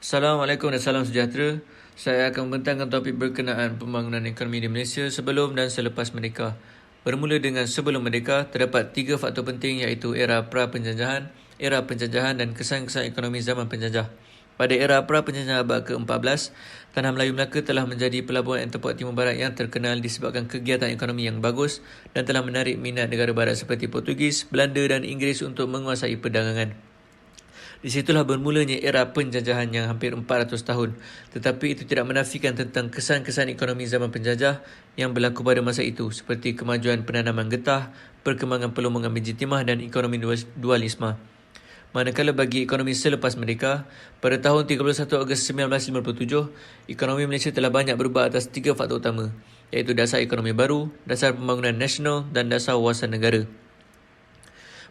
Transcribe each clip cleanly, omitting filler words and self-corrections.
Assalamualaikum dan salam sejahtera. Saya akan membentangkan topik berkenaan pembangunan ekonomi di Malaysia sebelum dan selepas merdeka. Bermula dengan sebelum merdeka, terdapat 3 faktor penting iaitu era pra-penjajahan, era penjajahan dan kesan-kesan ekonomi zaman penjajah. Pada era pra-penjajahan abad ke-14, Tanah Melayu Melaka telah menjadi pelabuhan eksport Timur Barat yang terkenal disebabkan kegiatan ekonomi yang bagus dan telah menarik minat negara barat seperti Portugis, Belanda dan Inggeris untuk menguasai perdagangan. Di situlah bermulanya era penjajahan yang hampir 400 tahun. Tetapi itu tidak menafikan tentang kesan-kesan ekonomi zaman penjajah yang berlaku pada masa itu seperti kemajuan penanaman getah, perkembangan pelumbungan biji timah dan ekonomi dualisme. Manakala bagi ekonomi selepas merdeka, pada tahun 31 Ogos 1957, ekonomi Malaysia telah banyak berubah atas 3 faktor utama, iaitu dasar ekonomi baru, dasar pembangunan nasional dan dasar wawasan negara.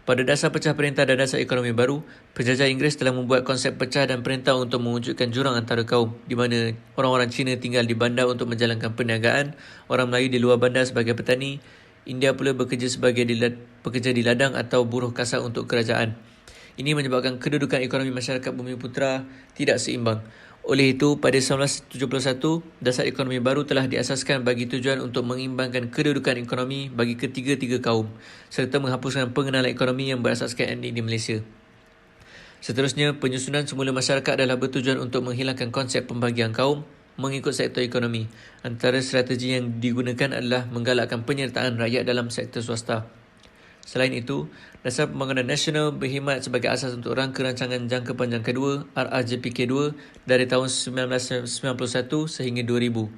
Pada dasar pecah perintah dan dasar ekonomi baru, penjajah Inggeris telah membuat konsep pecah dan perintah untuk mewujudkan jurang antara kaum, di mana orang-orang Cina tinggal di bandar untuk menjalankan perniagaan, orang Melayu di luar bandar sebagai petani, India pula bekerja sebagai pekerja di ladang atau buruh kasar untuk kerajaan. Ini menyebabkan kedudukan ekonomi masyarakat Bumiputera tidak seimbang. Oleh itu, pada 1971, dasar ekonomi baru telah diasaskan bagi tujuan untuk mengimbangkan kedudukan ekonomi bagi ketiga-tiga kaum, serta menghapuskan pengenalan ekonomi yang berasaskan etnik di Malaysia. Seterusnya, penyusunan semula masyarakat adalah bertujuan untuk menghilangkan konsep pembagian kaum mengikut sektor ekonomi. Antara strategi yang digunakan adalah menggalakkan penyertaan rakyat dalam sektor swasta. Selain itu, Dasar Pembangunan Nasional berkhidmat sebagai asas untuk rangka rancangan jangka panjang kedua RRJPK2 dari tahun 1991 sehingga 2000.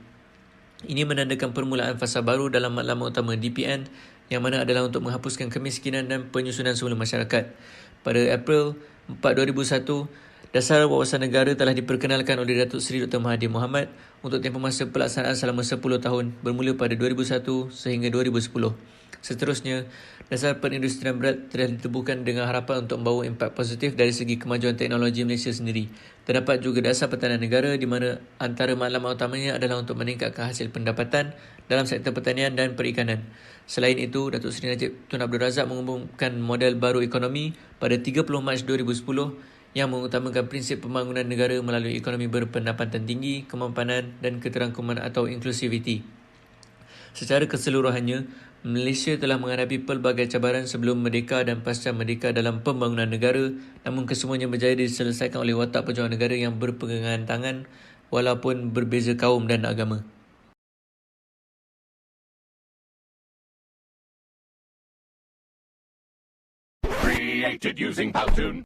Ini menandakan permulaan fasa baru dalam matlamat utama DPN yang mana adalah untuk menghapuskan kemiskinan dan penyusunan semula masyarakat. Pada April 4, 2001, Dasar Wawasan Negara telah diperkenalkan oleh Datuk Seri Dr. Mahathir Mohamad untuk tempoh masa pelaksanaan selama 10 tahun bermula pada 2001 sehingga 2010. Seterusnya, Dasar Perindustrian Berat telah ditebuhkan dengan harapan untuk membawa impak positif dari segi kemajuan teknologi Malaysia sendiri. Terdapat juga Dasar Pertanian Negara di mana antara matlamat utamanya adalah untuk meningkatkan hasil pendapatan dalam sektor pertanian dan perikanan. Selain itu, Datuk Seri Najib Tun Abdul Razak mengumumkan model baru ekonomi pada 30 Mac 2010 yang mengutamakan prinsip pembangunan negara melalui ekonomi berpendapatan tinggi, kemampanan dan keterangkuman atau inklusiviti. Secara keseluruhannya, Malaysia telah menghadapi pelbagai cabaran sebelum merdeka dan pasca merdeka dalam pembangunan negara, namun kesemuanya berjaya diselesaikan oleh watak perjuangan negara yang berpegangan tangan walaupun berbeza kaum dan agama. Created using Powtoon.